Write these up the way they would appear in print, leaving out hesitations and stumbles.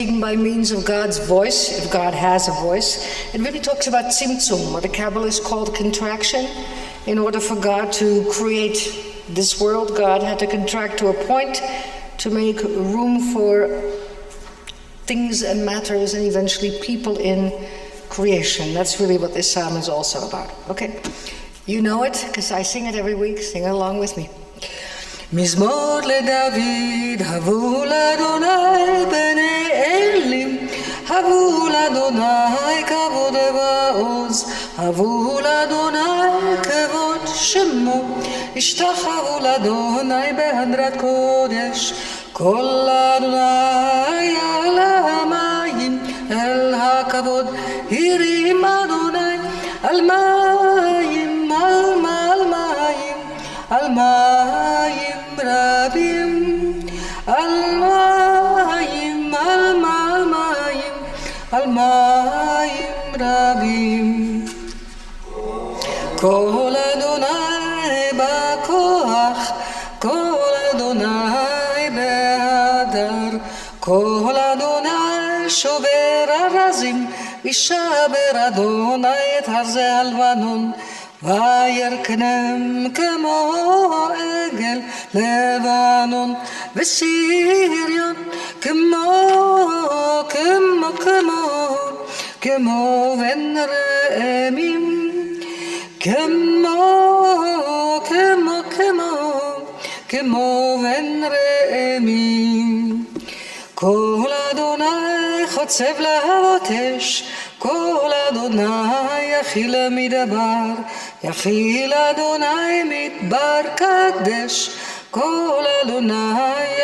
by means of God's voice, if God has a voice. It really talks about tzimtzum, what the Kabbalists called contraction. In order for God to create this world, God had to contract to a point to make room for things and matters and eventually people in creation. That's really what this psalm is also about. Okay, you know it because I sing it every week. Sing along with me. מזמור לדוד, הבו לאדוני בני אלים, הבו לאדוני כבוד ועוז, הבו לאדוני כבוד שמו, השתחוו לאדוני בהדרת קודש, כל אדוני על המים, אל הכבוד הרים אדוני, על מים, על מים, על מים רבים, על מים, על מים, על מים רבים. כל אדוני בכוח, כל אדוני בהדר, כל אדוני שובר ארזים, וישבר אדוני את הר הלבנון, וירקנם כמו עגל לבנון, וסיריון כמו בן ראמים, כמו בן ראמים. כל אדוני חוצב להבות אש, כל אדוני יכיל מדבר, יכיל אדוני מדבר קדש, כל אדוני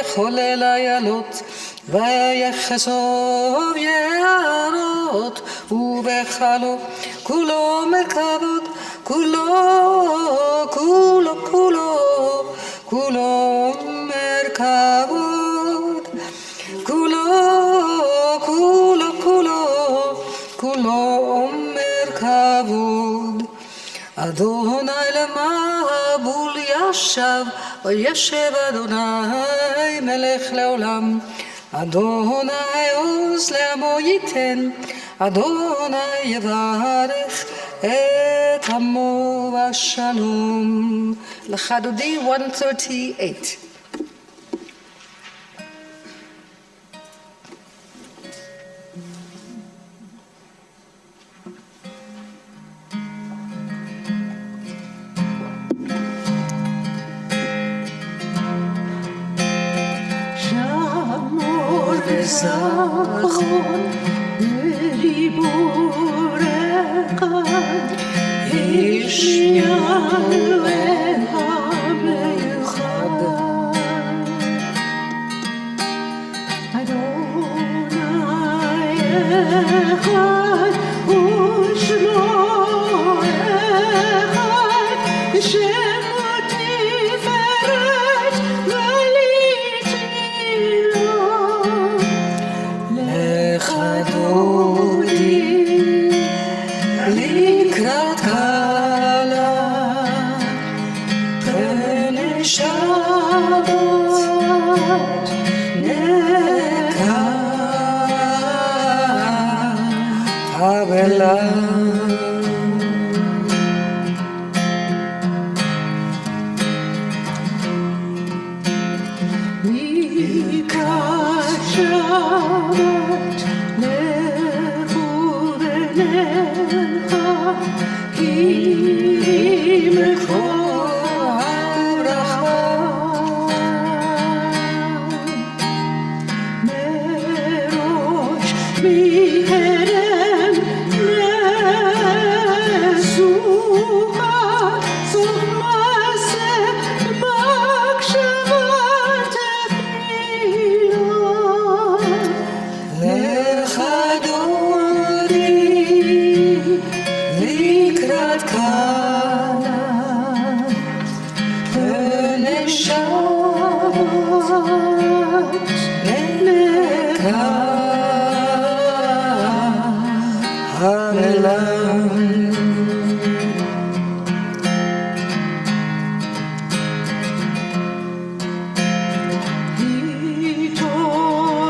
יכול איילות, ויחשוף יערות, ובחלו כולו מכבוד, כולו מרכבות, כולו מרכבות. אדוני למבול ישב, וישב אדוני מלך לעולם. אדוני עוז לעמו ייתן, אדוני יברך את עמו בשלום. לחדודי 138. זכון לריבור אחד, השמיענו אל המיוחד. אדוני אחד ושמו אחד, שמו תפארת ולצילה. דודי לקראת כלה פני שבת נקרא הבלה. לקראת שבת כי מקור הברכה מראש מקדם לסוכה, סוף מעשה במחשבה תפילה. לך דודי לקראת כלה פני שבת נקרא הבלה.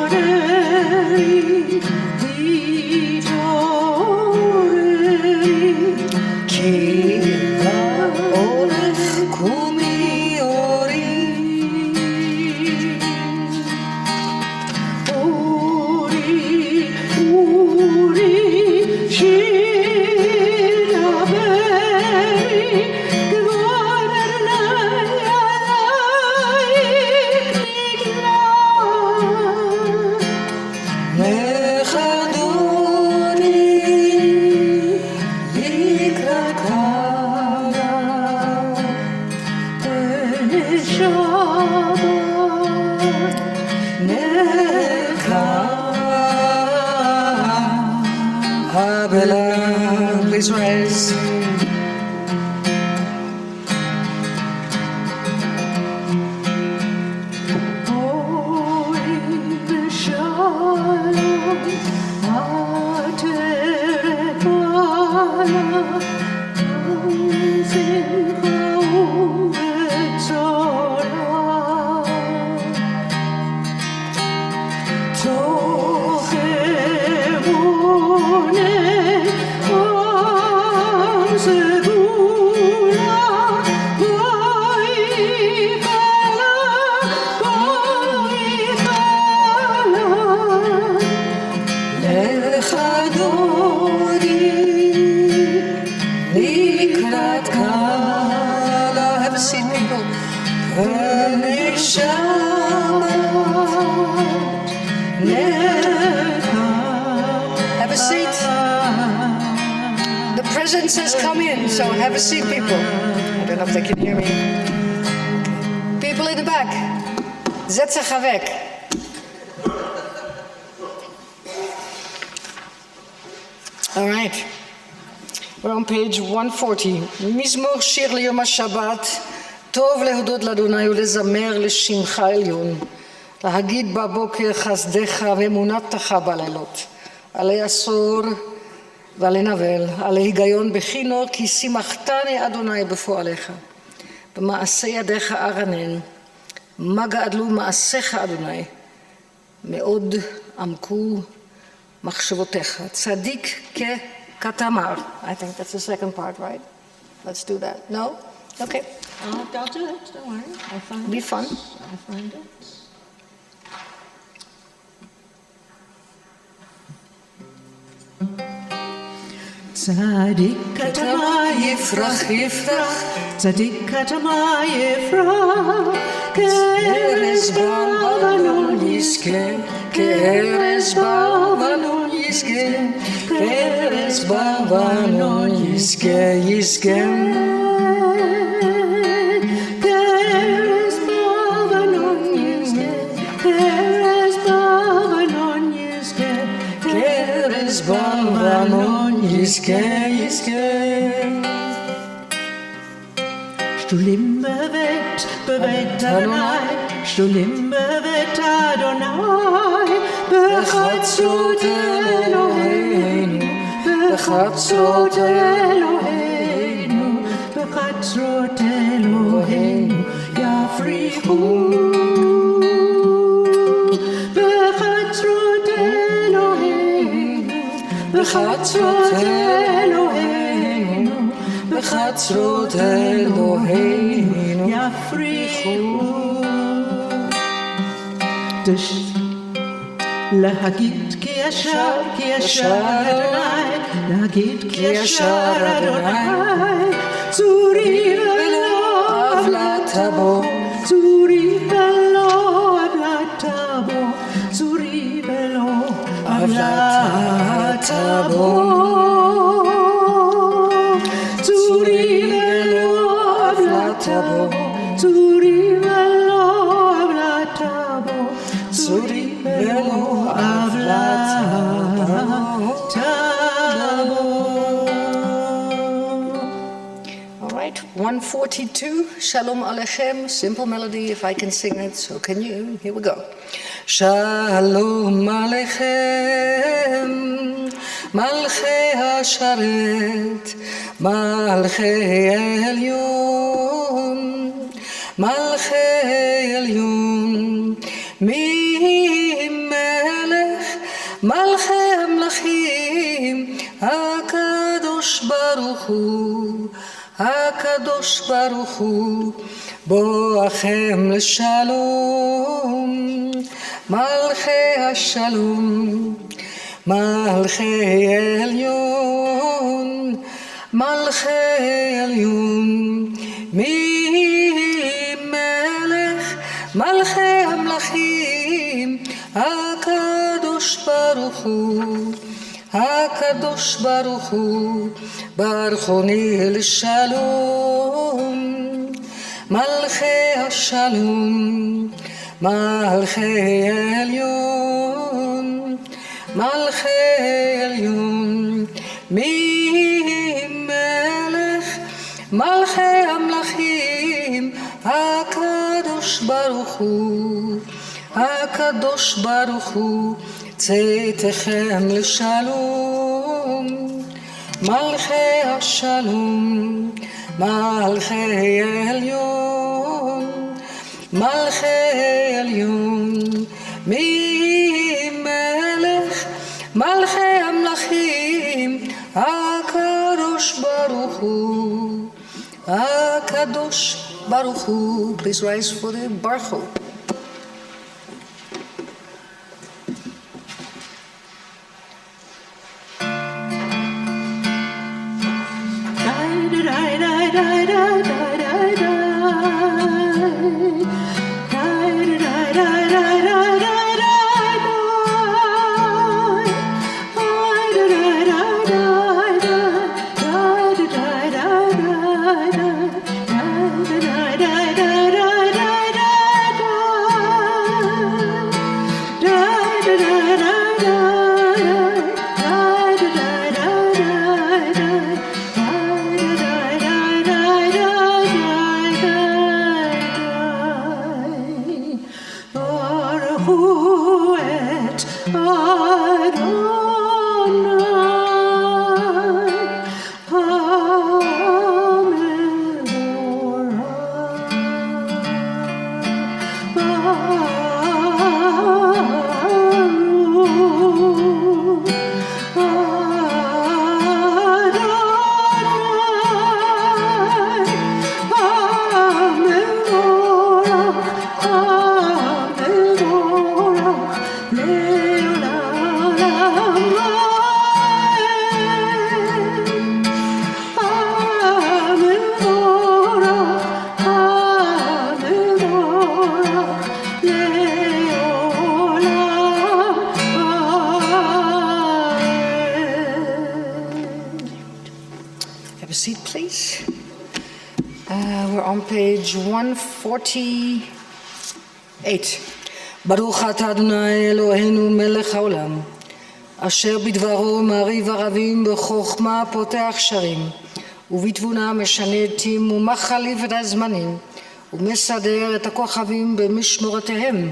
התעוררי כי באורך קומי אורי אורי אורי שיר הברי כבוד אדוני עלייך נגלה נכדוני לקראת קלה בשבת נקלה Please rise. אוי בשלום עטרת מעלה שמחה ובצורה תוך אמוני עם סגולה בואי חלה בואי חלה לך דודי לקראת קלה Have a seat, people. Have a seat. The presence has come in, so have a seat, people. I don't know if they can hear me. People in the back. Zet zich weg. All right. We're on page 140. מזמור שיר ליום השבת, טוב להודות לאדוני ולזמר לשמך עליון. להגיד בבוקר חסדך ואמונתך בלילות. עלי עשור ועלי נבל, עלי היגיון בכינור, כי שימחתני אדוני בפועליך. במעשה ידיך ארנן, מה גדלו מעשיך אדוני, מאוד עמקו מחשבותיך. צדיק כתמר. I think that's the second part, right? Let's do that. No? Okay. I'll do it, don't worry. I'll find Be it. fun. I'll find it. צדיק כתמה יפרח יפרח, צדיק כתמה יפרח, כארז בלבנון יזכה, כארז בלבנון יזכה, כארז בלבנון יזכה, יזכה. כארז בלבנון יזכה, כארז בלבנון יזכה, כארז בלבנון יזכה, יזכה. שתולים בבית אדוני, שתולים בבית אדוני, בחצרות אלוהינו, בחצרות אלוהינו, בחצרות אלוהינו, יפריחו. בחצרות אלוהינו, בחצרות אלוהינו, בחצרות אלוהינו, יפריחו. להגיד כי ישר אדוני, להגיד כי ישר אדוני, צורי ולא עוולת בו, צורי ולא עוולת בו, צורי ולא עוולת בו, צורי ולא עוולת בו, צורי ולא עוולת בו, צורי ולא עוולת בו. All right, 142, Shalom Aleichem, simple melody, if I can sing it, so can you. Here we go. Shalom Aleichem, Malchei HaSharet, Malchei Elyon, Malchei Elyon, Mi melech מלכי המלכים, הקדוש ברוך הוא, הקדוש ברוך הוא, בואכם לשלום, מלכי השלום, מלכי עליון, מלכי עליון, מי מלך, מלכי המלכים, הקדוש ברוך הוא, הקדוש ברוך הוא, ברכוני לשלום, מלכי השלום, מלכי עליון, מלכי עליון, מי מלך, מלכי המלכים, הקדוש ברוך הוא, הקדוש ברוך הוא, צאתכם לשלום, מלכי השלום, מלכי עליון, מלכי עליון, מי מלך, מלכי המלכים, הקדוש ברוך הוא, הקדוש ברוך הוא. Please rise for the Baruch. Seat, please. We're on page 148. ברוך אתה אדוני אלוהינו מלך העולם, אשר בדברו מעריב ערבים, בחוכמה פותח שרים, ובתבונה משנה עתים ומחליף את הזמנים, ומסדר את הכוכבים במשמורותיהם,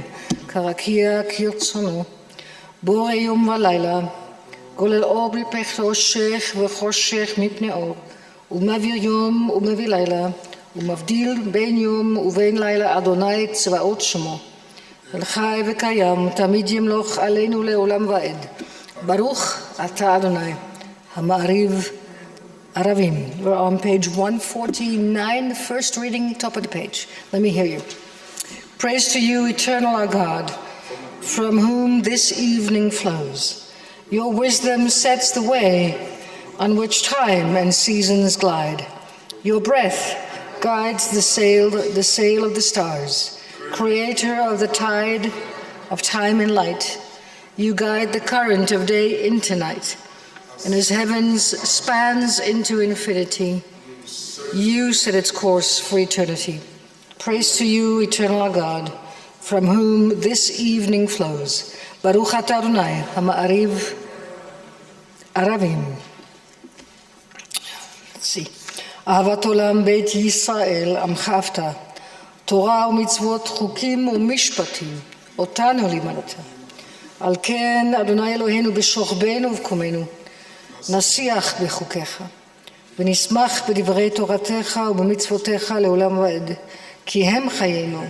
כרקיע כרצונו. בורא יום ולילה, גולל אור מפני חושך וחושך מפני אור, ומעביר יום ומביא לילה, ומבדיל בין יום ובין לילה, אדוני צבאות שמו. חי וקיים, תמיד ימלוך עלינו לעולם ועד. ברוך אתה אדוני, המעריב ערבים. We're on page 149, the first reading, top of the page. Let me hear you. Praise to you, eternal our God, from whom this evening flows. Your wisdom sets the way on which time and seasons glide. Your breath guides the sail of the stars, creator of the tide of time and light. You guide the current of day into night, and as heavens spans into infinity, you set its course for eternity. Praise to you, eternal our God, from whom this evening flows. Baruch atah Adonai, ha'ma'ariv ערבים. Let's see. אהבת עולם בית ישראל, עמך אהבת. תורה ומצוות, חוקים ומשפטים, אותנו לימדת. על כן, אדוני אלוהינו, בשוכבנו ובקומנו, נשיח בחוקיך, ונשמח בדברי תורתך ובמצוותיך לעולם ועד, כי הם חיינו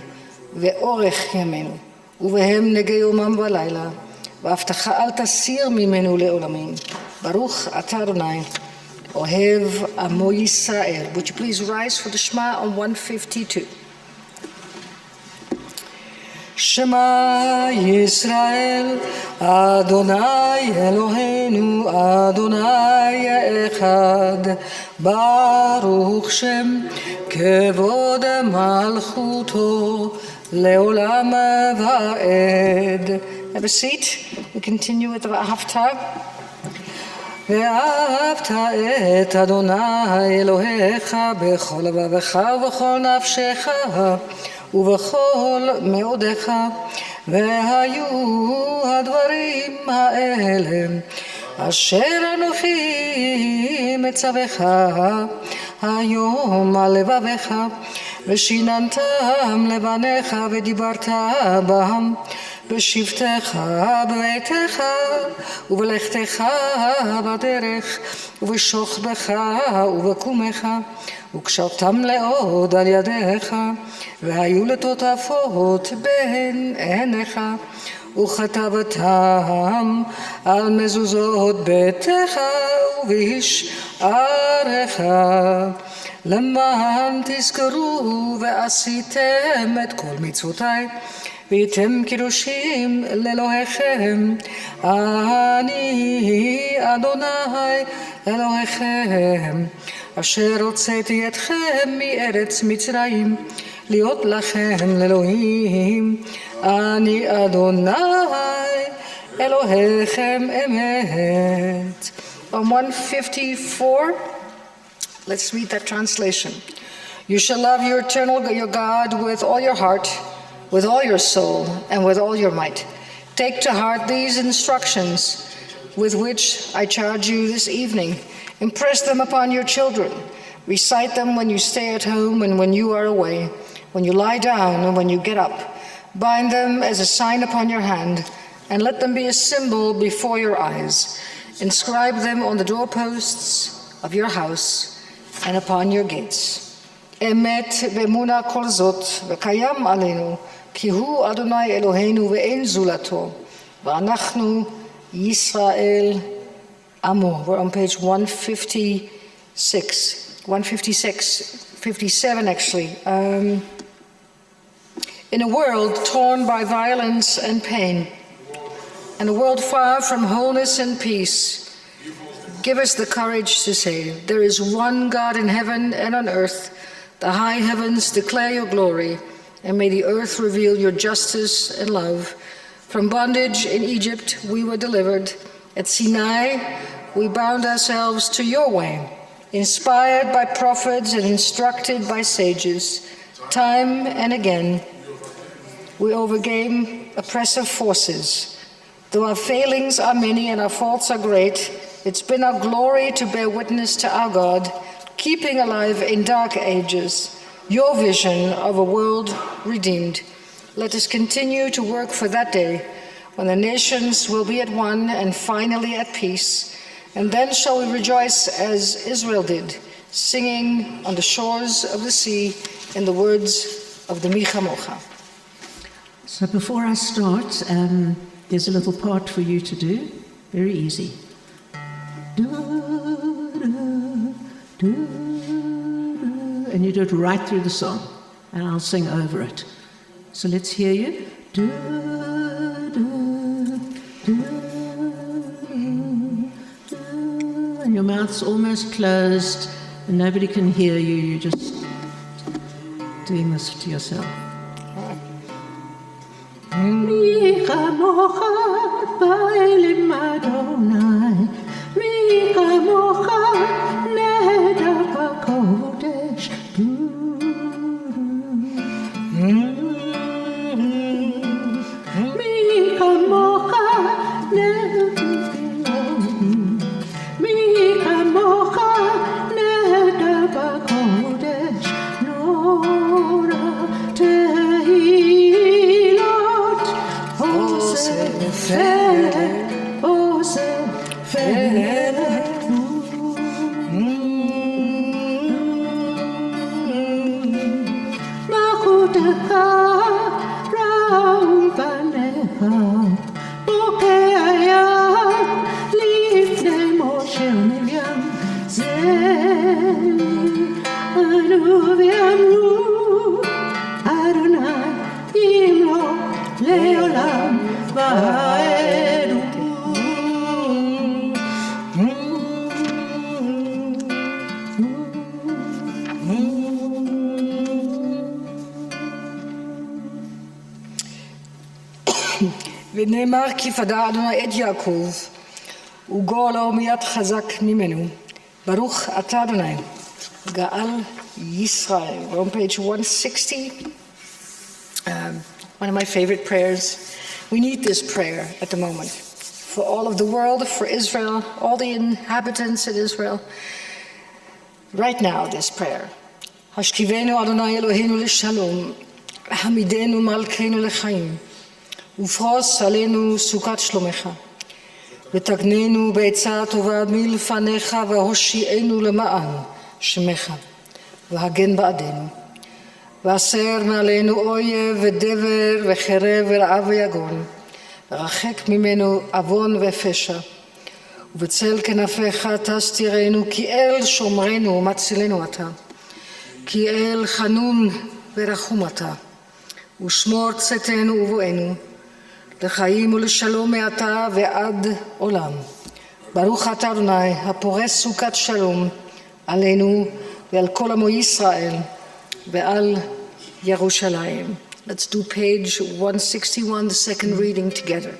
ואורך ימינו, ובהם נגע יומם ולילה, והבטחה אל תסיר ממנו לעולמים. ברוך אתה אדוני, אוהב עמו ישראל. Would you please rise for the Shema on 152? שמע ישראל, אדוני אלוהינו, אדוני אחד, ברוך שם כבוד מלכותו לעולם ועד. Have a seat. We continue with the Haftarah. ואהבת את אדוני אלוהיך בכל לבבך ובכל נפשך ובכל מאודך, והיו הדברים האלה אשר אנוכי מצווך היום על לבבך, ושיננתם לבניך ודיברת בהם בשבתך בביתך ובלכתך בדרך ובשוכבך ובקומך, וקשרתם לעוד על ידיך, והיו לטוטפות בין עיניך, וכתבתם על מזוזות ביתך ובשעריך, למען תזכרו ועשיתם את כל מצוותיי, והייתם קדושים לאלוהיכם. אני אדוני אלוהיכם, אשר הוצאתי אתכם מארץ מצרים, להיות לכם לאלוהים. אני אדוני אלוהיכם אמת. On 154, let's read that translation. You shall love your God with all your heart, with all your soul, and with all your might. Take to heart these instructions with which I charge you this evening. Impress them upon your children. Recite them when you stay at home and when you are away, when you lie down and when you get up. Bind them as a sign upon your hand, and let them be a symbol before your eyes. Inscribe them on the doorposts of your house and upon your gates. אמת ואמונה כל זאת, וקיים עלינו, כי הוא אדוני אלוהינו ואין זולתו, ואנחנו ישראל עמו. We're on page 157 actually. In a world torn by violence and pain, and a world far from wholeness and peace, give us the courage to say, there is one God in heaven and on earth. The high heavens declare your glory, and may the earth reveal your justice and love. From bondage in Egypt we were delivered. At Sinai we bound ourselves to your way, inspired by prophets and instructed by sages. Time and again we overcame oppressive forces. Though our failings are many and our faults are great, it's been our glory to bear witness to our God, keeping alive in dark ages your vision of a world redeemed. Let us continue to work for that day when the nations will be at one and finally at peace, and then shall we rejoice as Israel did, singing on the shores of the sea in the words of the Mi Chamocha. So before I start, there's a little part for you to do, very easy. And you do it right through the song, and I'll sing over it. So let's hear you. And your mouth's almost closed, and nobody can hear you. You're just doing this to yourself. ונאמר כי פדה אדוני את יעקב, וגואלו מיד חזק ממנו. ברוך אתה אדוני, גאל ישראל. We're on page 160. One of my favorite prayers. We need this prayer at the moment. For all of the world, for Israel, all the inhabitants in Israel. Right now, this prayer. השכיבנו אדוני אלוהינו לשלום, העמידנו מלכנו לחיים, ופרוס עלינו סוכת שלומך, ותגננו בעצה טובה מלפניך, והושיענו למען שמך, והגן בעדנו. והסר מעלינו אויב ודבר וחרב ורעב ויגון, ורחק ממנו עוון ופשע. ובצל כנפיך תסתירנו, כי אל שומרנו ומצילנו אתה. כי אל חנון ורחום אתה, ושמור צאתנו ובואנו, לחיים ולשלום מעתה ועד עולם. ברוך אתה אדוני, הפורס סוכת שלום עלינו ועל כל עמו ישראל ועל ירושלים. Let's do page 161, the second reading together.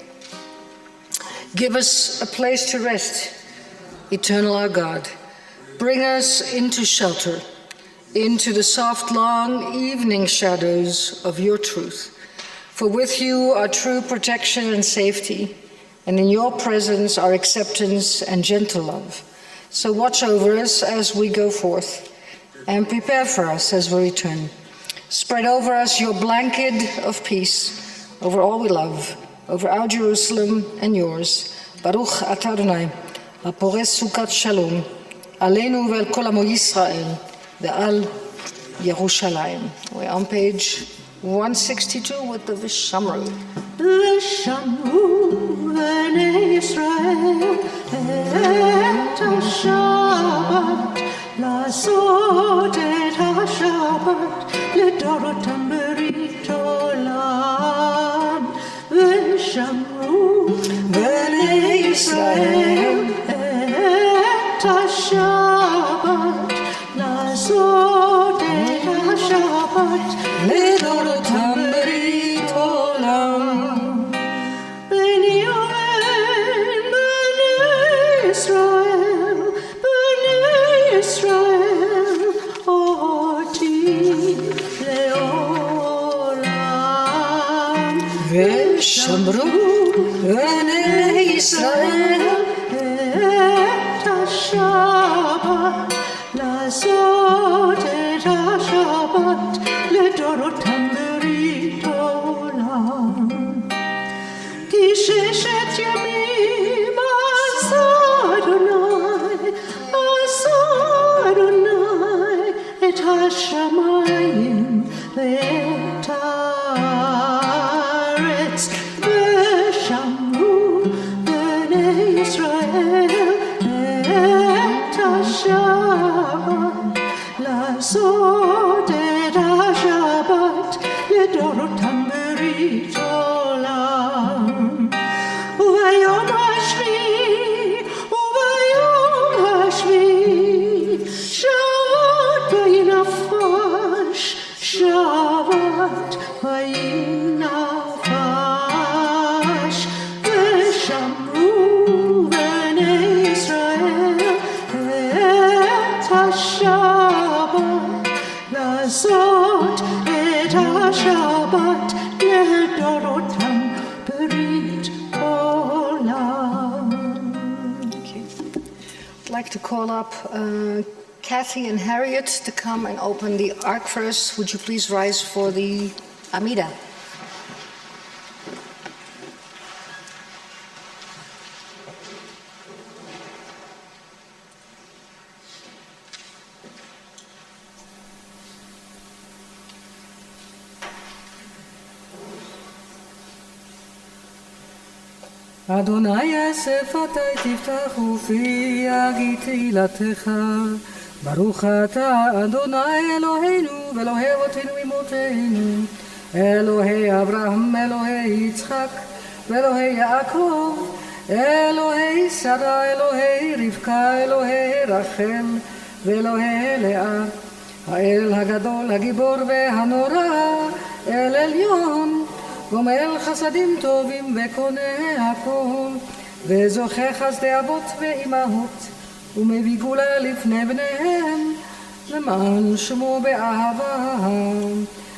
Give us a place to rest, eternal our God. Bring us into shelter, into the soft, long evening shadows of your truth. For with you are true protection and safety, and in your presence are acceptance and gentle love. So watch over us as we go forth, and prepare for us as we return. Spread over us your blanket of peace, over all we love, over our Jerusalem and yours. Baruch atah Adonai, הפורס סוכת שלום, עלינו ועל כל עמו ישראל, ועל ירושלים. We're on page 162 with the Vishamru. ושמעו בני ישראל את השבת, לעשות את השבת לדורותם ברית עולם. ושמעו בני ישראל את השבת, לעשות את השבת לדורותם ברית עולם. בני ישראל, אותי לעולם. ושמרו בני ישראל את השבת, לעשות את השבת לדורותם ברית עולם. כי ששת ימים עשה אדוני את השמיים ואת הארץ. ושמעו בני ישראל את השבת, לעשות את השבת לדורותם ברית עולם. וביום השביעי שבת וינפש, שבת וינפש. ושמרו בני ישראל את השבת, לעשות את השבת לדורותם ברית עולם. I'd like to call up Kathy and Harriet to come and open the ark for us. Would you please rise for the Amida? אדוני שפתי תפתח ופי יגיד תהילתך. ברוך אתה אדוני אלוהינו ואלוהי אבותינו אמותינו, אלוהי אברהם אלוהי יצחק ואלוהי יעקב, אלוהי שרה אלוהי רבקה אלוהי רחל ואלוהי לאה, האל הגדול הגיבור והנורא, אל עליון, גומל חסדים טובים וקונה הכל, וזוכה חסדי אבות ואימהות, ומביא גאולה לפני בניהם, למען שמו באהבה.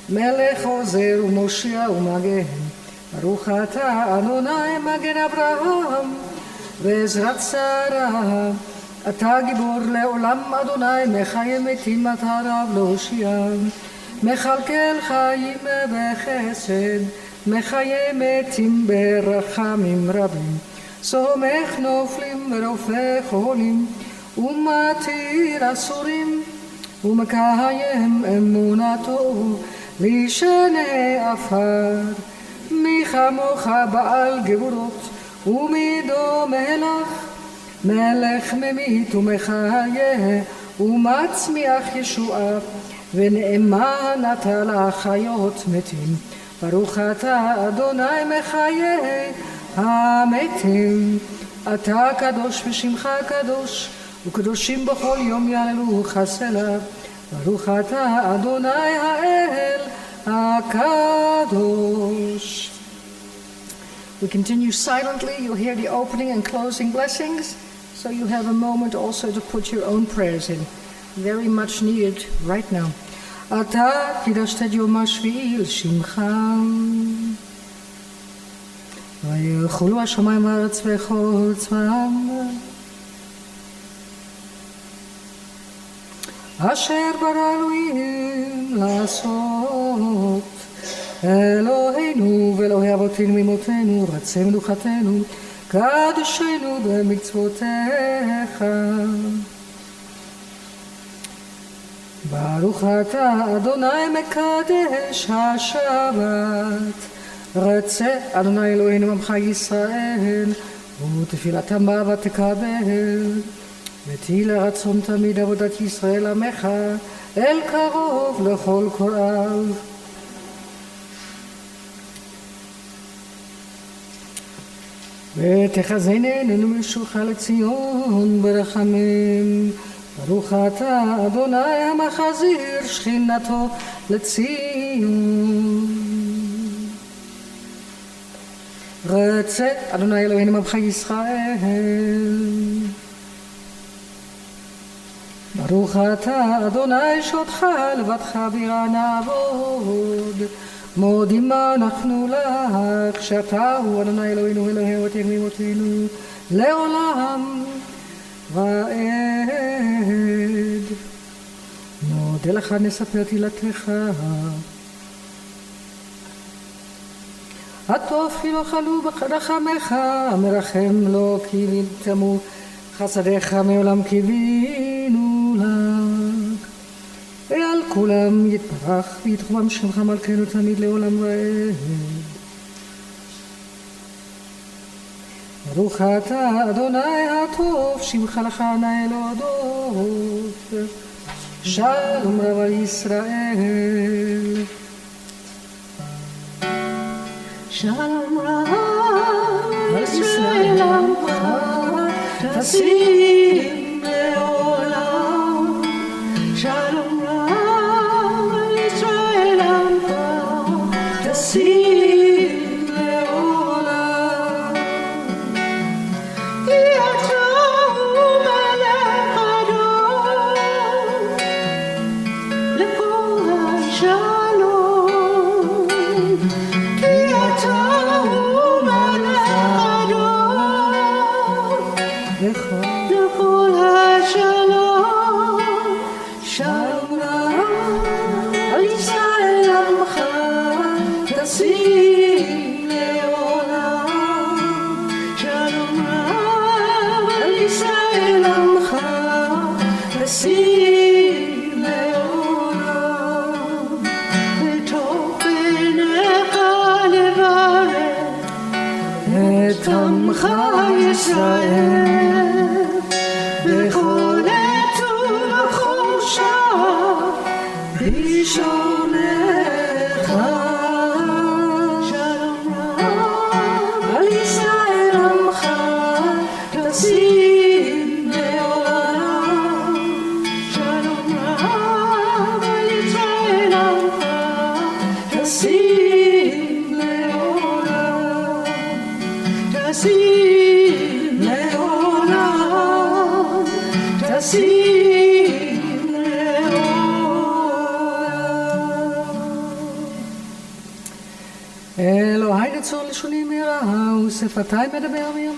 מלך עוזר ומושיע ומגן, ברוך אתה אדוני מגן אברהם, ועזרת שרה. אתה גיבור לעולם אדוני, מחיה מתים אתה רב להושיע. מכלכל חיים בחסד, מחיה מתים ברחמים רבים. סומך נופלים ורופא חולים, ומתיר אסורים, ומקיים אמונתו לישני עפר. מי כמוך בעל גבורות, ומי דומה לך? מלך ממית ומחיה, ומצמיח ישועה, ונאמן אתה לחיות מתים. ברוך אתה אדוני מחיה המתים. אתה קדוש ושמך קדוש, וקדושים בכל יום יעללו חסלה. ברוך אתה אדוני האל הקדוש. We continue silently. You'll hear the opening and closing blessings, so you have a moment also to put your own prayers in. Very much needed right now. אתה קידשת את יום השביעי לשמך, ויחולו השמיים והארץ וכל צבאם, אשר ברא אלוהים לעשות. אלוהינו ואלוהי אבותינו ממותינו, רצה מנוחתנו, קדשנו במצוותיך. ברוך אתה אדוני מקדש השבת. רצה אדוני אלוהינו עמך ישראל, ותפילתם באהבה תקבל. ותהי לרצון תמיד עבודת ישראל עמך, אל קרוב לכל קוראיו. ותחזיין עינינו משובך לציון ברחמים. ברוך אתה אדוני המחזיר שכינתו לציון. רצה אדוני אלוהינו עמך ישראל. ברוך אתה אדוני שותך לבדך בירה נעבוד. מודים אנחנו לך שאתה הוא אדוני אלוהינו אלוהי אבותינו ממותינו לעולם ועד. נודה לך נספר תהילתך. הטוב כי לא חלו ברחמך, המרחם לא כי תמו חסדיך מעולם קיווינו לך. ועל כולם יתברך ויתרומם שמך מלכנו תמיד לעולם ועד. ברוך אתה אדוני הטוב, שמך לך נאה להודות. שלום רב על ישראל. שלום רב על ישראל עמך, תשים לעולם. שלום רב על ישראל עמך, תשים לעולם. כי אתה הוא מלך אדום לכל השלום. כי אתה הוא מלך אדום לכל השלום. שלום רב על ישראל עמך, תשים לעולם. שלום רב על ישראל עמך, תשים לעולם. וטוב בעיניך לברך את עמך ישראל בכל עת ובכל שעה בשונאך. שלום רב על ישראל עמך, תשים לעולם. שלום רב על ישראל עמך, תשים לעולם. אלוהי נצור לשוני מרעה, ושפתי מדבר מימיו.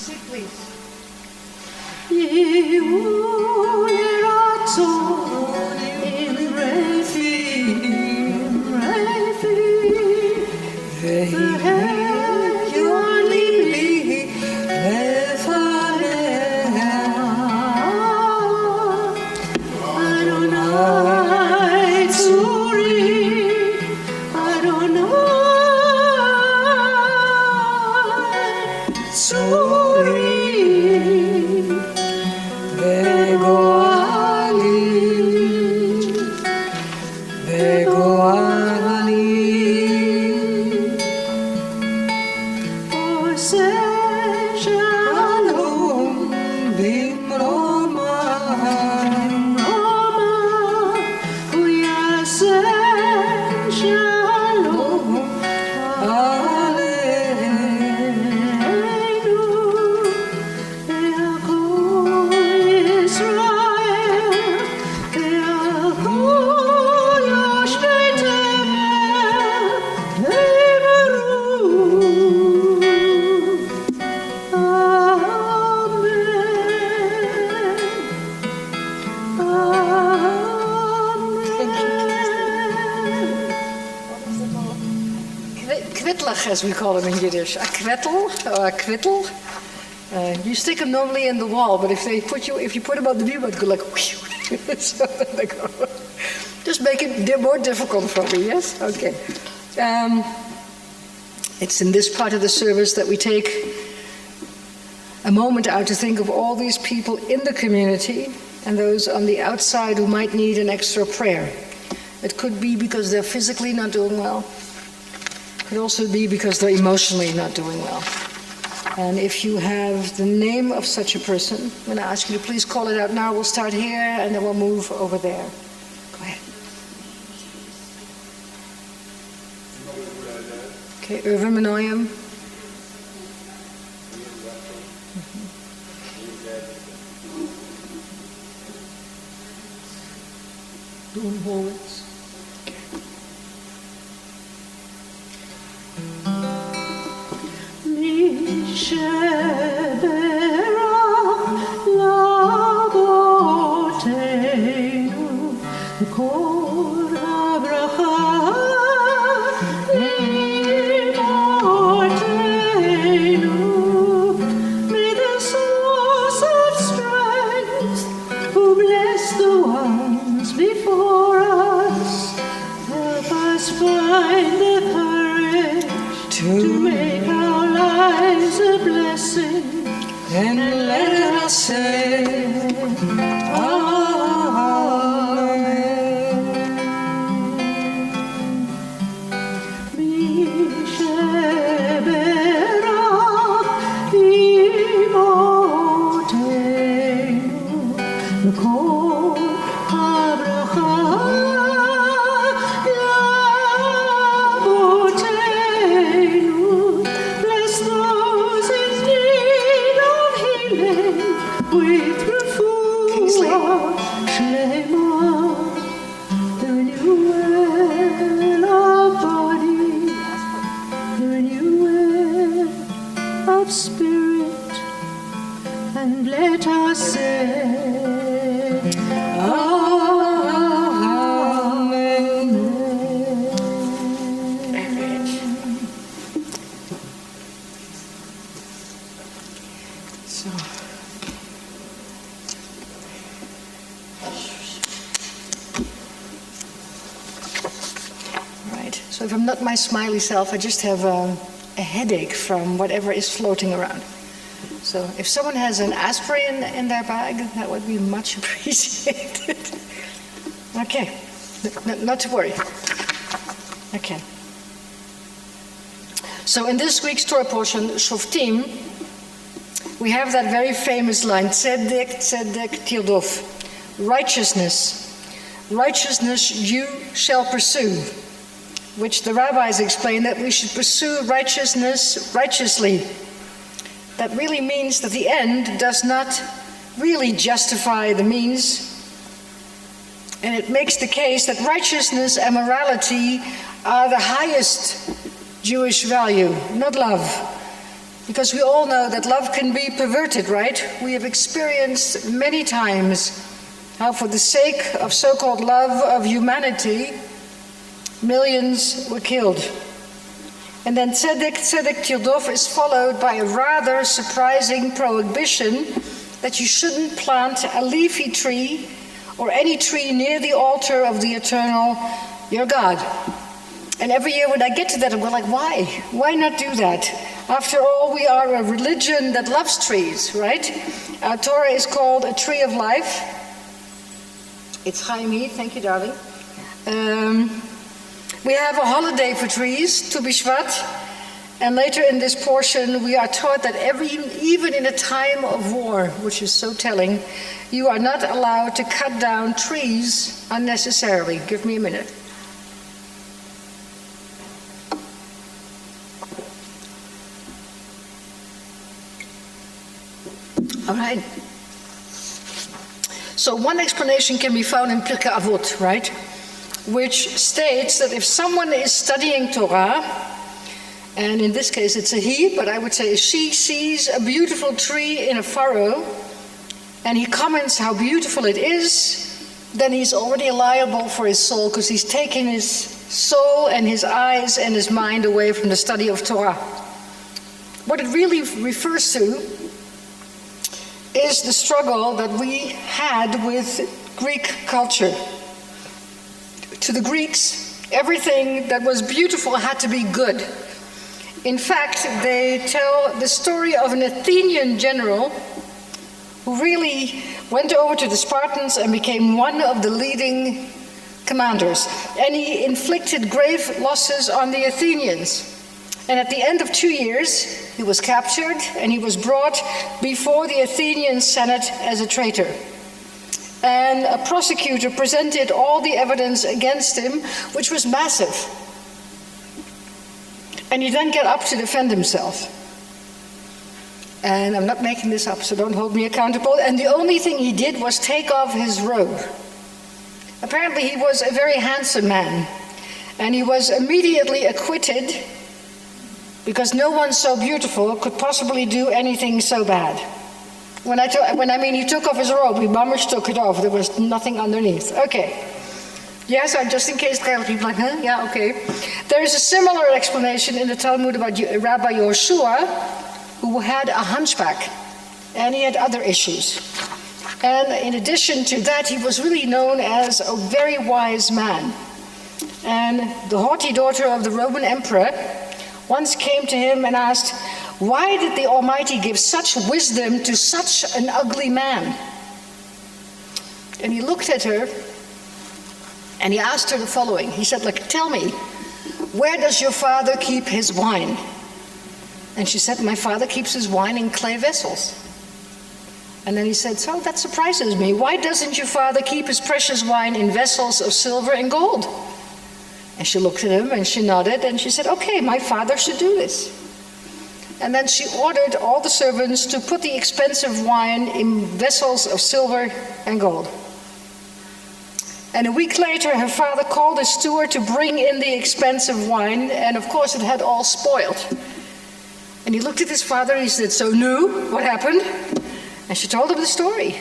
Sit, please. As we call them in Yiddish, a kwettel or a kwittel. You stick them normally in the wall, but if you put them on the view, it go like whew. So they go. Just make it more difficult for me, yes? Okay. It's in this part of the service that we take a moment out to think of all these people in the community and those on the outside who might need an extra prayer. It could be because they're physically not doing well. Could also be because they're emotionally not doing well. And if you have the name of such a person, I'm going to ask you to please call it out now. We'll start here and then we'll move over there. Go ahead. Okay, Irvin Manoyam. Dawn Horwitz. So if I'm not my smiley self, I just have a headache from whatever is floating around. So if someone has an aspirin in their bag, that would be much appreciated. Okay, not to worry. Okay. So in this week's Torah portion, Shoftim, we have that very famous line, Tzedek, Tzedek, Tirdof, righteousness. Righteousness you shall pursue, which the rabbis explain that we should pursue righteousness righteously. That really means that the end does not really justify the means. And it makes the case that righteousness and morality are the highest Jewish value, not love. Because we all know that love can be perverted, right? We have experienced many times how for the sake of so-called love of humanity, millions were killed. And then Tzedek, Tzedek Tirdof is followed by a rather surprising prohibition that you shouldn't plant a leafy tree or any tree near the altar of the eternal, your God. And every year when I get to that, I'm like, why? Why not do that? After all, we are a religion that loves trees, right? Our Torah is called a tree of life. It's Chaimi, thank you, darling. We have a holiday for trees, Tu B'Shvat, and later in this portion we are taught that even in a time of war, which is so telling, you are not allowed to cut down trees unnecessarily. Give me a minute. All right. So one explanation can be found in Pirkei Avot, right? Which states that if someone is studying Torah, and in this case it's a he, but I would say she sees a beautiful tree in a furrow, and he comments how beautiful it is, then he's already liable for his soul, because he's taken his soul and his eyes and his mind away from the study of Torah. What it really refers to is the struggle that we had with Greek culture. To the Greeks, everything that was beautiful had to be good. In fact, they tell the story of an Athenian general who really went over to the Spartans and became one of the leading commanders. And he inflicted grave losses on the Athenians. And at the end of 2 years, he was captured and he was brought before the Athenian Senate as a traitor. And a prosecutor presented all the evidence against him, which was massive. And he then got up to defend himself. And I'm not making this up, so don't hold me accountable. And the only thing he did was take off his robe. Apparently he was a very handsome man. And he was immediately acquitted because no one so beautiful could possibly do anything so bad. When I mean he took off his robe, he mamish took it off. There was nothing underneath. Okay. Yes, just in case there are people like, huh? Yeah, okay. There is a similar explanation in the Talmud about Rabbi Yoshua, who had a hunchback, and he had other issues. And in addition to that, he was really known as a very wise man. And the haughty daughter of the Roman emperor once came to him and asked, "Why did the Almighty give such wisdom to such an ugly man?" And he looked at her and he asked her the following. He said, tell me, where does your father keep his wine? And she said, my father keeps his wine in clay vessels. And then he said, so that surprises me. Why doesn't your father keep his precious wine in vessels of silver and gold? And she looked at him and she nodded and she said, okay, my father should do this. And then she ordered all the servants to put the expensive wine in vessels of silver and gold. And a week later, her father called a steward to bring in the expensive wine, and of course it had all spoiled. And he looked at his father and he said, so no, what happened? And she told him the story.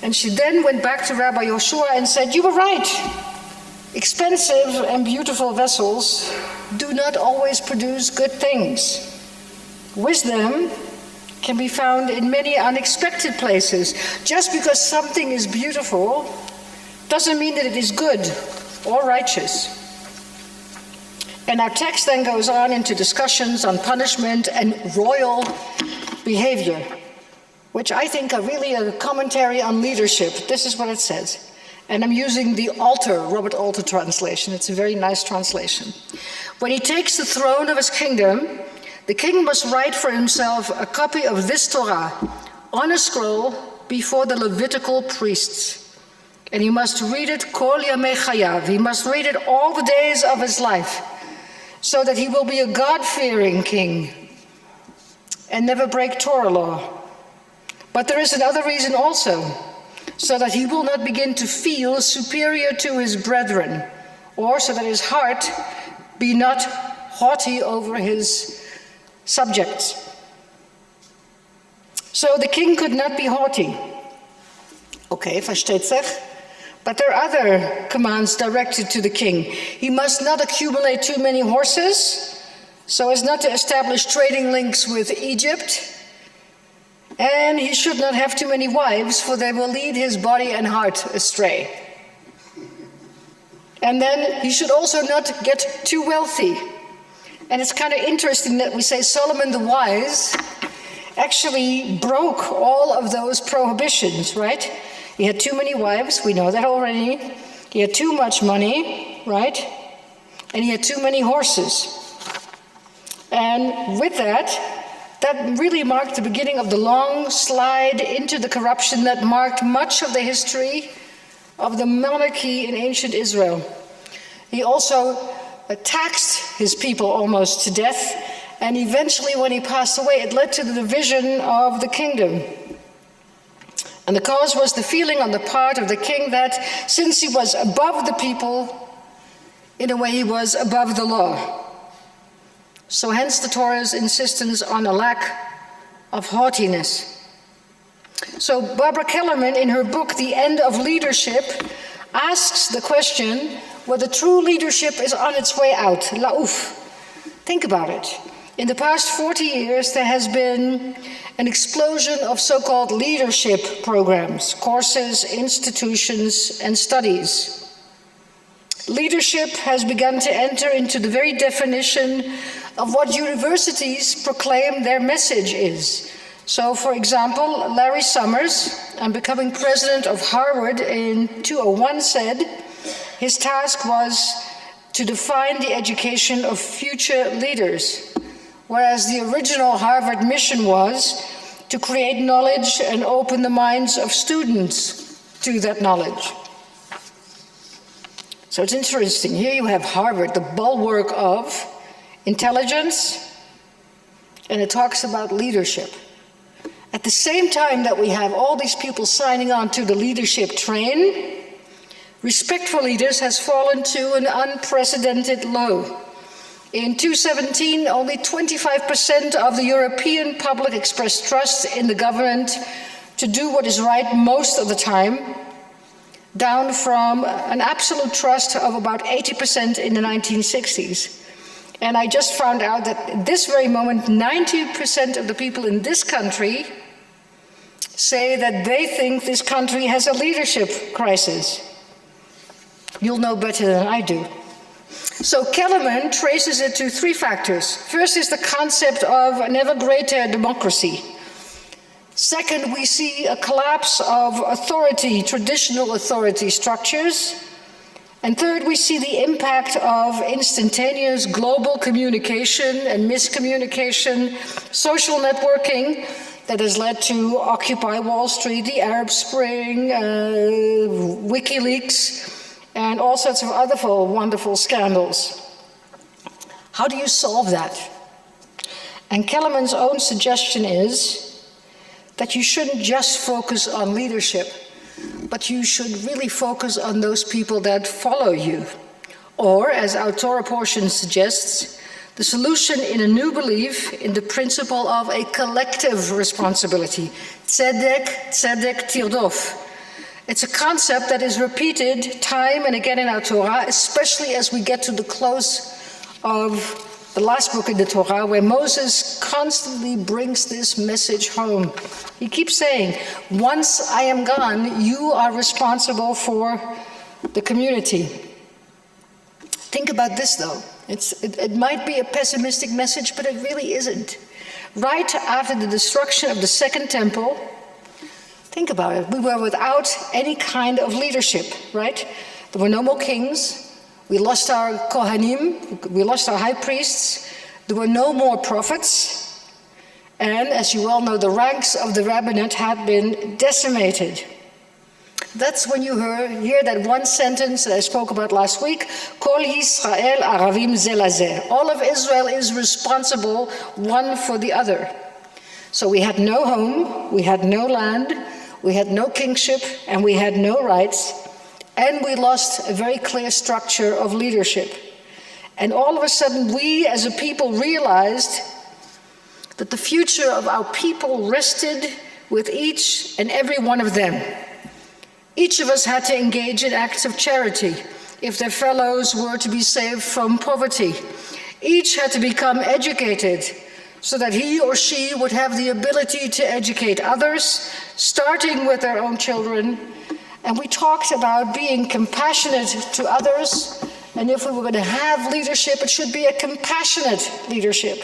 And she then went back to Rabbi Yoshua and said, you were right. Expensive and beautiful vessels do not always produce good things. Wisdom can be found in many unexpected places. Just because something is beautiful doesn't mean that it is good or righteous. And our text then goes on into discussions on punishment and royal behavior, which I think are really a commentary on leadership. This is what it says. And I'm using the Robert Alter translation. It's a very nice translation. When he takes the throne of his kingdom, the king must write for himself a copy of this Torah on a scroll before the Levitical priests. And he must read it kol yamei chayav. He must read it all the days of his life, so that he will be a God-fearing king and never break Torah law. But there is another reason also, so that he will not begin to feel superior to his brethren, or so that his heart be not haughty over his subjects. So the king could not be haughty. Okay, versteht sich? But there are other commands directed to the king. He must not accumulate too many horses, so as not to establish trading links with Egypt. And he should not have too many wives, for they will lead his body and heart astray. And then he should also not get too wealthy. And it's kind of interesting that we say Solomon the Wise actually broke all of those prohibitions, right? He had too many wives, we know that already. He had too much money, right? And he had too many horses. And with that really marked the beginning of the long slide into the corruption that marked much of the history of the monarchy in ancient Israel. He also taxed his people almost to death, and eventually when he passed away, it led to the division of the kingdom. And the cause was the feeling on the part of the king that since he was above the people, in a way he was above the law. So hence the Torah's insistence on a lack of haughtiness. So Barbara Kellerman, in her book, The End of Leadership, asks the question whether true leadership is on its way out, laouf. Think about it. In the past 40 years, there has been an explosion of so-called leadership programs, courses, institutions, and studies. Leadership has begun to enter into the very definition of what universities proclaim their message is. So, for example, Larry Summers, on becoming president of Harvard in 2001, said his task was to define the education of future leaders, whereas the original Harvard mission was to create knowledge and open the minds of students to that knowledge. So it's interesting. Here you have Harvard, the bulwark of intelligence, and it talks about leadership. At the same time that we have all these people signing on to the leadership train, respect for leaders has fallen to an unprecedented low. In 2017, only 25% of the European public expressed trust in the government to do what is right most of the time, down from an absolute trust of about 80% in the 1960s. And I just found out that at this very moment, 90% of the people in this country say that they think this country has a leadership crisis. You'll know better than I do. So Kellerman traces it to three factors. First is the concept of an ever greater democracy. Second, we see a collapse of authority, traditional authority structures. And third, we see the impact of instantaneous global communication and miscommunication, social networking that has led to Occupy Wall Street, the Arab Spring, WikiLeaks, and all sorts of other wonderful scandals. How do you solve that? And Kellerman's own suggestion is that you shouldn't just focus on leadership, but you should really focus on those people that follow you. Or, as our Torah portion suggests, the solution in a new belief in the principle of a collective responsibility. Tzedek, tzedek tirdof. It's a concept that is repeated time and again in our Torah, especially as we get to the close of the last book in the Torah, where Moses constantly brings this message home. He keeps saying, once I am gone, you are responsible for the community. Think about this though. It might be a pessimistic message, but it really isn't. Right after the destruction of the Second Temple, think about it, we were without any kind of leadership, right? There were no more kings. We lost our Kohanim, we lost our high priests. There were no more prophets. And as you well know, the ranks of the rabbinate had been decimated. That's when you hear that one sentence that I spoke about last week, Kol Yisrael Aravim Ze Lazeh. All of Israel is responsible one for the other. So we had no home, we had no land, we had no kingship, and we had no rights, and we lost a very clear structure of leadership. And all of a sudden, we as a people realized that the future of our people rested with each and every one of them. Each of us had to engage in acts of charity if their fellows were to be saved from poverty. Each had to become educated so that he or she would have the ability to educate others, starting with their own children. And we talked about being compassionate to others, and if we were going to have leadership, it should be a compassionate leadership.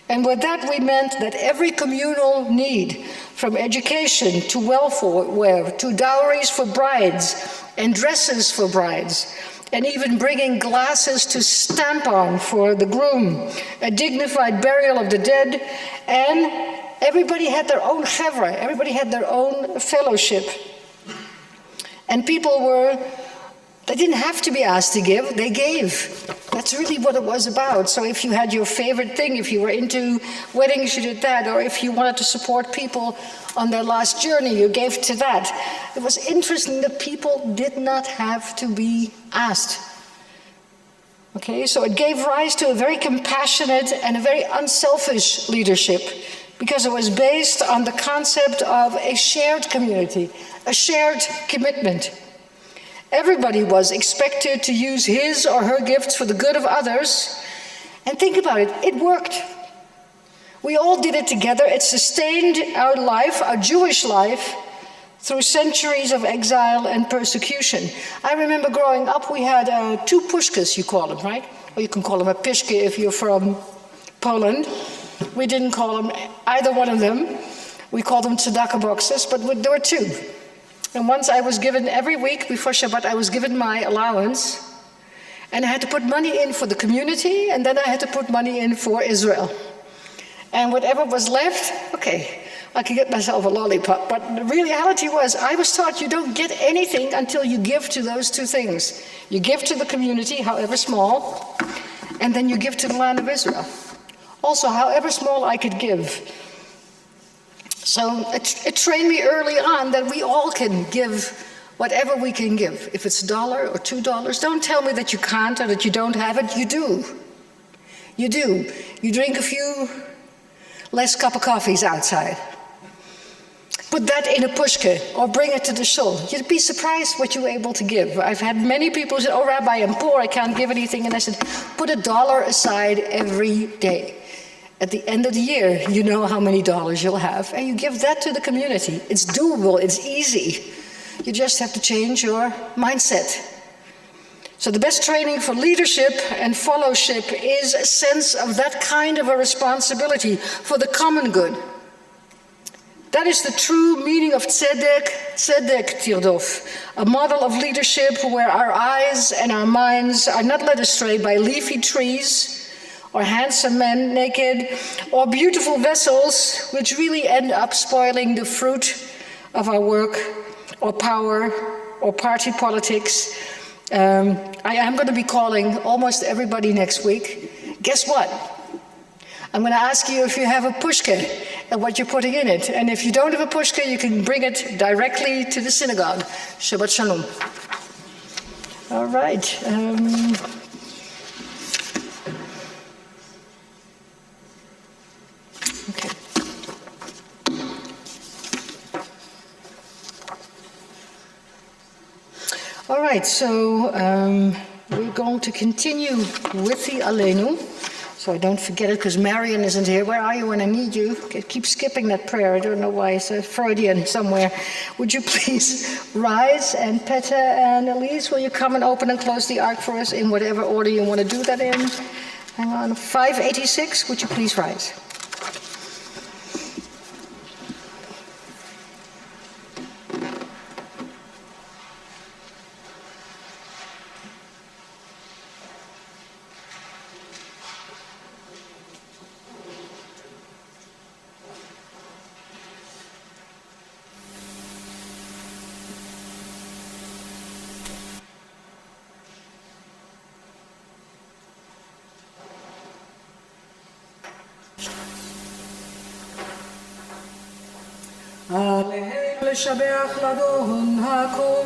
And with that, we meant that every communal need, from education to welfare, to dowries for brides and dresses for brides, and even bringing glasses to stamp on for the groom, a dignified burial of the dead, and everybody had their own chevra, everybody had their own fellowship. And people they didn't have to be asked to give, they gave. That's really what it was about. So if you had your favorite thing, if you were into weddings, you did that, or if you wanted to support people on their last journey, you gave to that. It was interesting that people did not have to be asked. Okay, so it gave rise to a very compassionate and a very unselfish leadership, because it was based on the concept of a shared community, a shared commitment. Everybody was expected to use his or her gifts for the good of others. And think about it, it worked. We all did it together. It sustained our life, our Jewish life, through centuries of exile and persecution. I remember growing up, we had 2 pushkas, you call them, right? Or you can call them a pishke if you're from Poland. We didn't call them either one of them. We called them tzedakah boxes, but there were 2. And once I was given, every week before Shabbat, I was given my allowance, and I had to put money in for the community, and then I had to put money in for Israel. And whatever was left, okay, I could get myself a lollipop. But the reality was, I was taught you don't get anything until you give to those 2 things. You give to the community, however small, and then you give to the land of Israel. Also, however small I could give. So it trained me early on that we all can give whatever we can give. If it's $1 or $2, don't tell me that you can't or that you don't have it. You do. You do. You drink a few less cup of coffees outside. Put that in a pushka or bring it to the shul. You'd be surprised what you're able to give. I've had many people say, oh, Rabbi, I'm poor, I can't give anything. And I said, put $1 aside every day. At the end of the year, you know how many dollars you'll have, and you give that to the community. It's doable, it's easy. You just have to change your mindset. So the best training for leadership and fellowship is a sense of that kind of a responsibility for the common good. That is the true meaning of tzedek tirdof, a model of leadership where our eyes and our minds are not led astray by leafy trees, or handsome men naked, or beautiful vessels which really end up spoiling the fruit of our work, or power, or party politics. I am going to be calling almost everybody next week. Guess what? I'm going to ask you if you have a pushka and what you're putting in it. And if you don't have a pushka, you can bring it directly to the synagogue. Shabbat Shalom. All right. Okay. All right, so we're going to continue with the Aleinu. so I don't forget it, because Marion isn't here. Where are you when I need you? I keep skipping that prayer. I don't know why. It's a Freudian somewhere. Would you please rise? And Petter and Elise, will you come and open and close the ark for us in whatever order you want to do that in? Hang on. 586, would you please rise? עלינו לשבח לאדון הכל,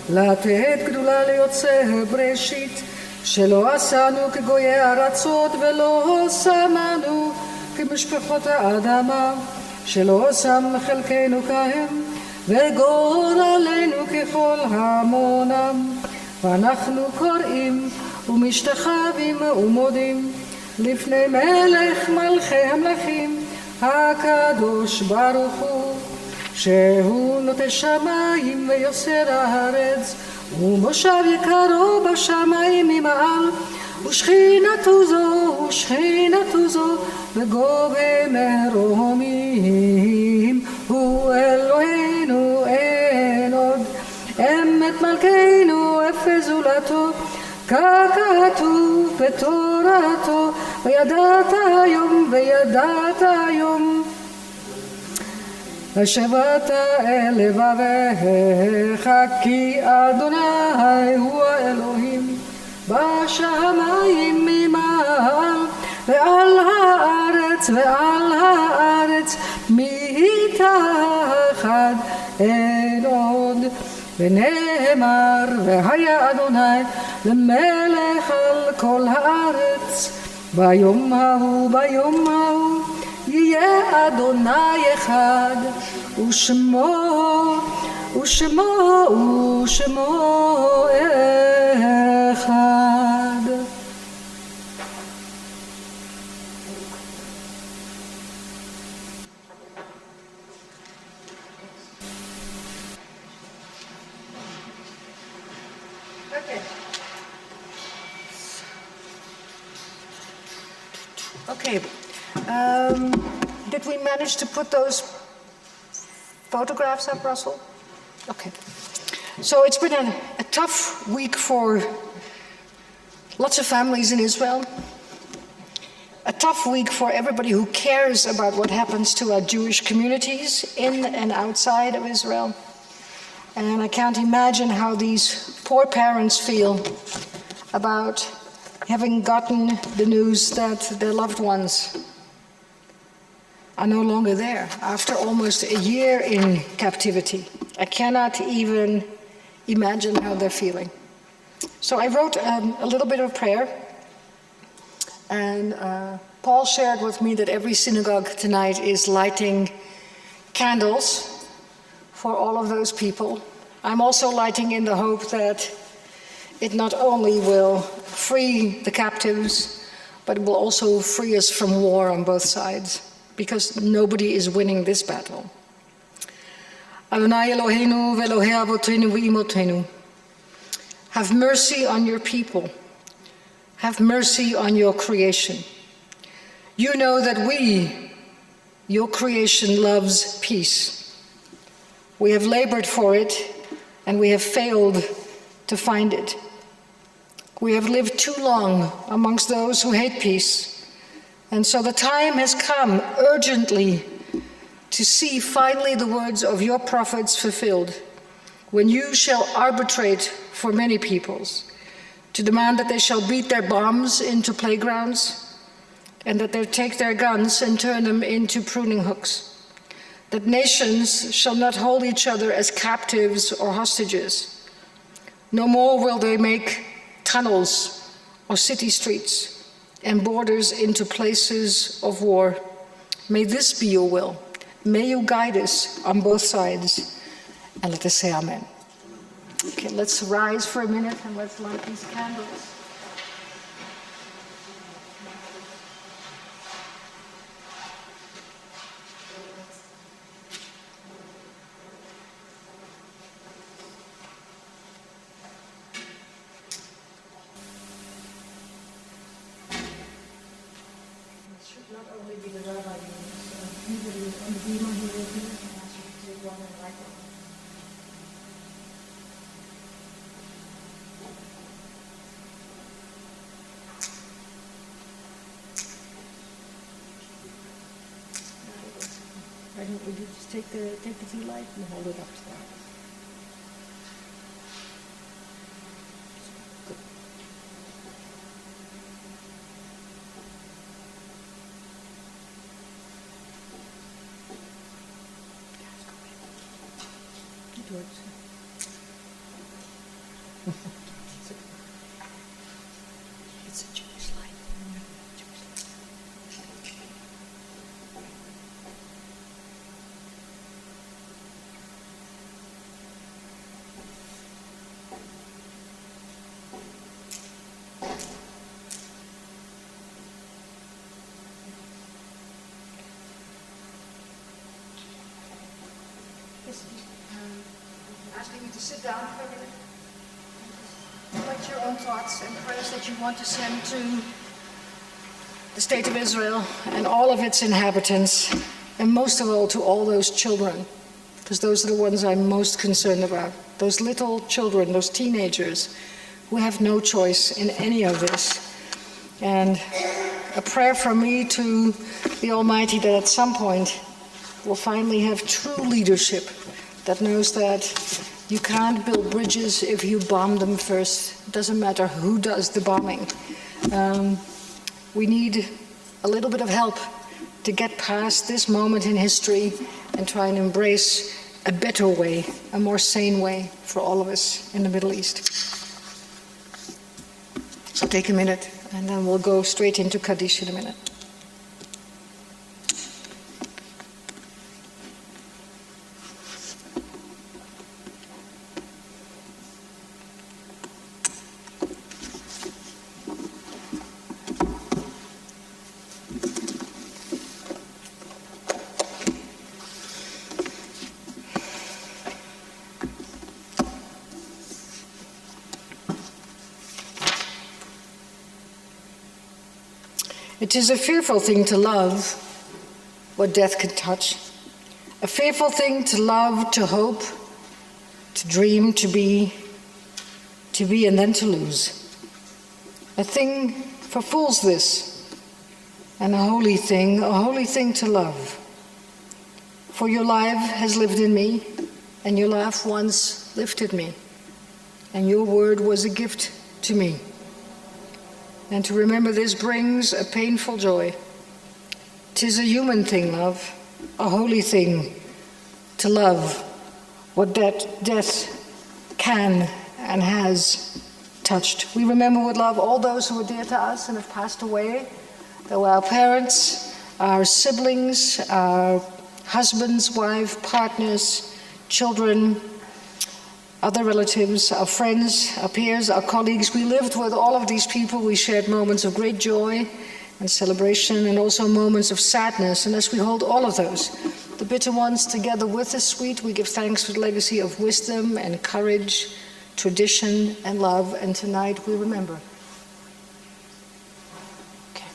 לתת גדולה ליוצא בראשית, שלא עשנו כגויי ארצות ולא שמנו כמשפחות האדמה, שלא שם חלקנו כהם וגורלנו ככל המונם, ואנחנו קוראים ומשתחווים ומודים לפני מלך מלכי המלכים הקדוש ברוך הוא, שהוא נוטה שמיים ויוסר הארץ, ומושב יקרו בשמיים ממעל, ושכינתו זו בגובה מרומים, הוא אלוהינו אין עוד, אמת מלכנו אפס זולתו, ככתוב בתורתו, וידעת היום ושבעת אל לבביך, כי אדוני הוא האלוהים בשמיים ממעל, ועל הארץ מתחת אין עוד. ונאמר, והיה אדוני למלך על כל הארץ, ביום ההוא יהיה אדוני אחד, ושמו אחד. Okay. Did we manage to put those photographs up, Russell? Okay. So it's been a tough week for lots of families in Israel. A tough week for everybody who cares about what happens to our Jewish communities in and outside of Israel. And I can't imagine how these poor parents feel about having gotten the news that their loved ones are no longer there after almost a year in captivity. I cannot even imagine how they're feeling. So I wrote a little bit of prayer, and Paul shared with me that every synagogue tonight is lighting candles for all of those people. I'm also lighting in the hope that it not only will free the captives, but it will also free us from war on both sides, because nobody is winning this battle. Adonai Eloheinu ve'Elohei Avotenu ve'imotenu, have mercy on your people. Have mercy on your creation. You know that we, your creation, loves peace. We have labored for it, and we have failed to find it. We have lived too long amongst those who hate peace. And so the time has come urgently to see finally the words of your prophets fulfilled, when you shall arbitrate for many peoples, to demand that they shall beat their bombs into playgrounds, and that they take their guns and turn them into pruning hooks, that nations shall not hold each other as captives or hostages. No more will they make tunnels or city streets and borders into places of war. May this be your will. May you guide us on both sides. And let us say amen. Okay, let's rise for a minute and let's light these candles. should not only be the rabbi doing this. Anybody on the beamer who will do it, I ask you to take one and write one. Why don't we just take the tea light and hold it up to that? It works. It's a Jewish light. Asking you to sit down for a minute. Collect your own thoughts and prayers that you want to send to the state of Israel and all of its inhabitants, and most of all to all those children, because those are the ones I'm most concerned about. Those little children, those teenagers who have no choice in any of this. And a prayer from me to the Almighty that at some point we'll finally have true leadership that knows that you can't build bridges if you bomb them first. It doesn't matter who does the bombing. We need a little bit of help to get past this moment in history and try and embrace a better way, a more sane way for all of us in the Middle East. So take a minute and then we'll go straight into Kaddish in a minute. It is a fearful thing to love what death can touch. A fearful thing to love, to hope, to dream, to be and then to lose. A thing for fools this, and a holy thing to love. For your life has lived in me, and your laugh once lifted me, and your word was a gift to me. And to remember this brings a painful joy. 'Tis a human thing, love, a holy thing to love what death can and has touched. We remember with love all those who are dear to us and have passed away. They were our parents, our siblings, our husbands, wives, partners, children, other relatives, our friends, our peers, our colleagues. We lived with all of these people. We shared moments of great joy and celebration and also moments of sadness. And as we hold all of those, the bitter ones together with the sweet, we give thanks for the legacy of wisdom and courage, tradition and love. And tonight we remember. Okay.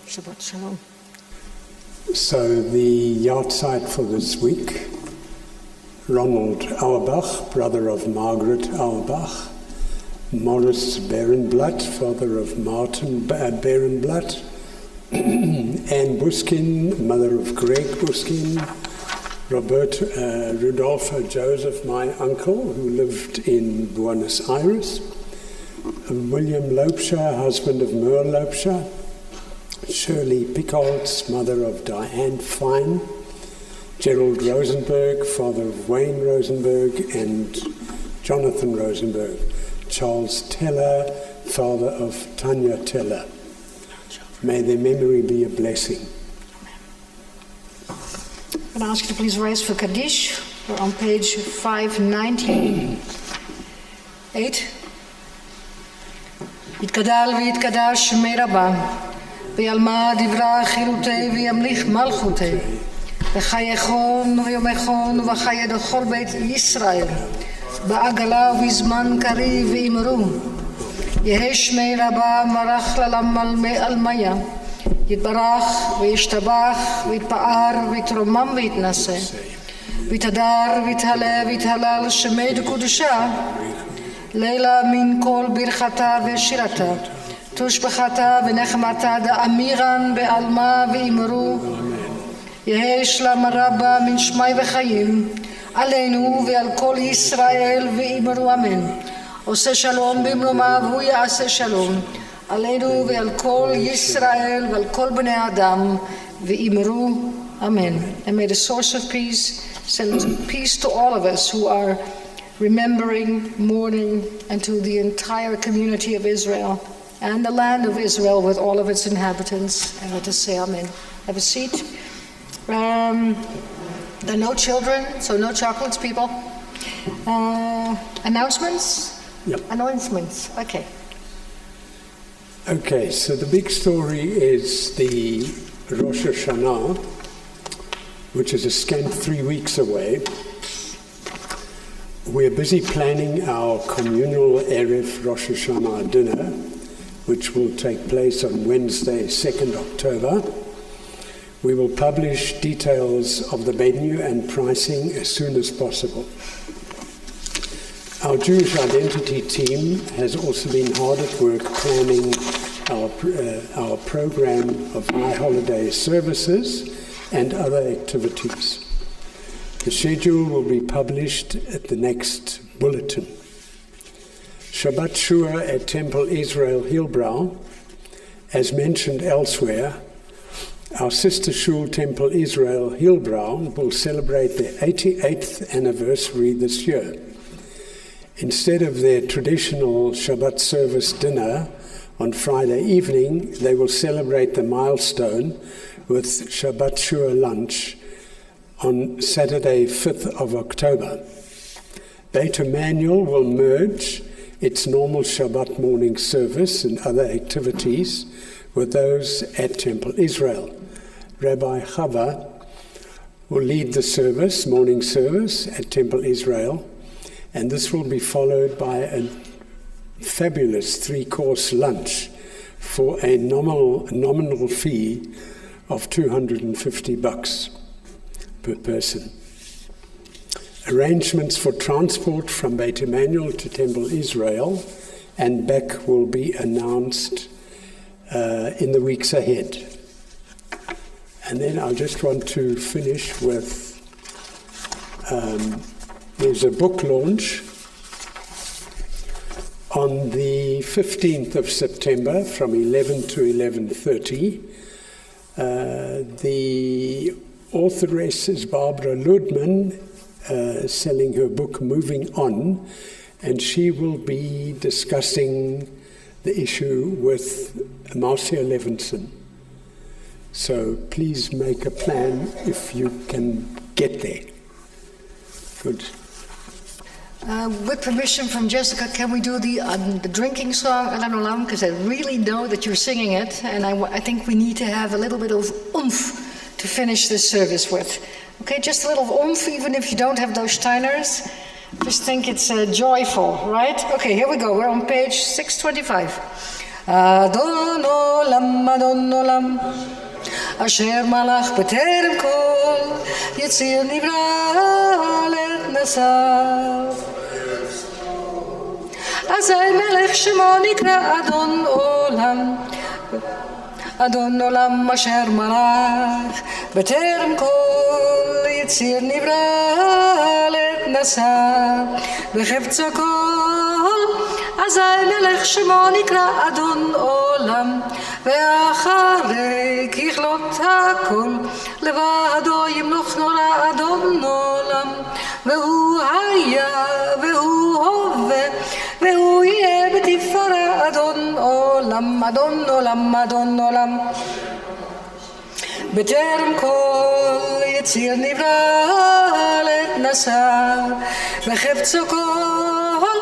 Shabbat Shalom. So the yahrzeit for this week, Ronald Auerbach, brother of Margaret Auerbach, Morris Berenblatt, father of Martin Berenblatt, Anne Buskin, mother of Greg Buskin, Rudolfo Joseph, my uncle, who lived in Buenos Aires, William Lopesha, husband of Merle Lopesha, Shirley Pickholtz, mother of Diane Fine, Gerald Rosenberg, father of Wayne Rosenberg and Jonathan Rosenberg, Charles Teller, father of Tanya Teller. May their memory be a blessing. I'm going to ask you to please rise for Kaddish. We're on page 598. יתגדל ויתקדש שמי רבה, וילמד דברי חירותי וימליך מלכותי, וחייכון ויומכון וחיי לכל בית ישראל, בעגלה ובזמן קריב ואמרו, יהי שמי רבה מרח ללם על מיה, יתברך וישתבח ויתפאר ויתרומם ויתנשא, ויתהדר ויתהלל ויתהלל שמי דקודשה, לילה מן כל ברכתה ושירתה, תושבחתה ונחמתה דאמירן בעלמה ואמרו, יהי שלמה רבה מן שמי וחיים, עלינו ועל כל ישראל ואמרו אמן. עושה שלום במרומיו הוא יעשה שלום, עלינו ועל כל ישראל ועל כל בני האדם ואמרו amen. And may the source of peace send peace to all of us who are remembering, mourning, and to the entire community of Israel and the land of Israel with all of its inhabitants. And let us say amen. Have a seat. There are no children, so no chocolates, people. Announcements? Yep. Announcements, okay. Okay, so the big story is the Rosh Hashanah, which is a scant 3 weeks away. We're busy planning our communal Erev Rosh Hashanah dinner, which will take place on Wednesday, 2nd October. We will publish details of the menu and pricing as soon as possible. Our Jewish identity team has also been hard at work planning our program of high holiday services and other activities. The schedule will be published at the next bulletin. Shabbat Shua at Temple Israel Hillbrow. As mentioned elsewhere, our sister shul Temple Israel Hillbrow will celebrate their 88th anniversary this year. Instead of their traditional Shabbat service dinner on Friday evening, they will celebrate the milestone with Shabbat Shua lunch on Saturday, 5th of October. Beiteman will merge its normal Shabbat morning service and other activities with those at Temple Israel. Rabbi Chava will lead the service, morning service at Temple Israel, and this will be followed by a fabulous 3-course lunch for a nominal fee of $250 per person. Arrangements for transport from Beiteman to Temple Israel and back will be announced in the weeks ahead. And then I just want to finish with, there's a book launch on the 15th of September from 11 to 11:30. The authoress is Barbara Ludman, selling her book Moving On, and she will be discussing the issue with Marcia Levinson. So please make a plan if you can get there. Good. With permission from Jessica, can we do the drinking song, Elan Olam? Because I really know that you're singing it, and I think we need to have a little bit of oomph to finish this service with. Okay, just a little oomph, even if you don't have those Steiners. Just think it's joyful, right? Okay, here we go. We're on page 625. Adon Olam, Adon Olam, Asher Malach B'terem Kol, Yitzir Nivra Let Nasav. Azay Melech Shemo Nikra Adon Olam, Adon Olam Asher Malach B'terem Kol, Yitzir Nivra Let Nasav. B'chevtzo Kol, Azay Melech Shemo Nikra Adon Olam, ואחרי ככלות הכל לבדו ימלוך נורא אדון עולם, והוא היה והוא הווה והוא יהיה בתפארה אדון עולם, אדון עולם, אדון עולם. בטרם כל יציר נברא להתנסה וחפצו כל,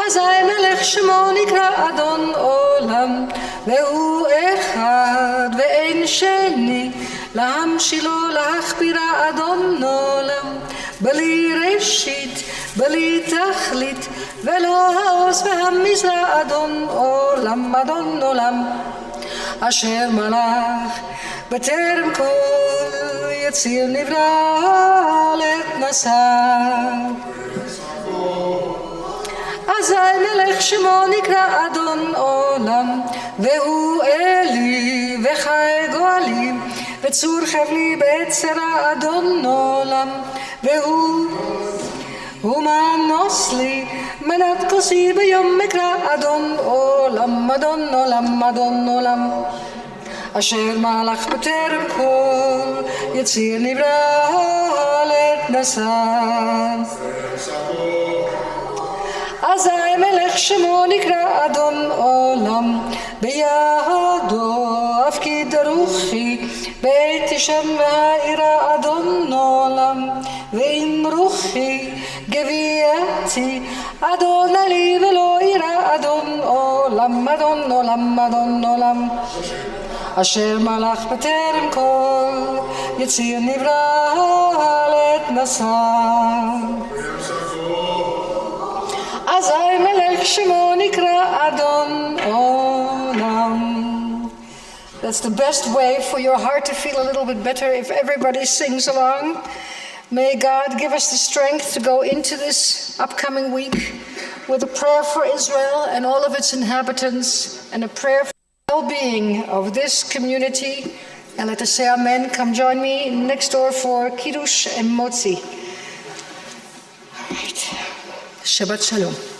אזי מלך שמו נקרא אדון עולם, והוא אחד ואין שני, להמשילו להכבירה אדון עולם, בלי ראשית בלי תכלית, ולא העוז והמזרע אדון עולם, אדון עולם, אשר מלך בטרם כל יציר נברא לעת נשא. אזי מלך שמו נקרא אדון עולם, והוא אלי וחי גואלי, וצור חבלי בצרה אדון עולם, והוא מנוס לי מנת כוסי ביום מקרא אדון עולם, אדון עולם, אדון עולם, אשר מלך בטרם כל יציר נברא לעת נשא. אזי מלך שמו נקרא אדון עולם, בידו הפקיד רוחי, בית שם והעירה אדון עולם, ועם רוחי גבייתי, אדון לי ולא עירה אדון עולם, אדון עולם, אדון עולם, אשר מלך בטרם כל יציר נברא לעת נשא. אזי מלך שמו נקרא אדון עולם. That's the best way for your heart to feel a little bit better if everybody sings along. May God give us the strength to go into this upcoming week with a prayer for Israel and all of its inhabitants and a prayer for the well-being of this community. And let us say amen. Come join me next door for Kiddush and Motzi. All right. Shabbat Shalom.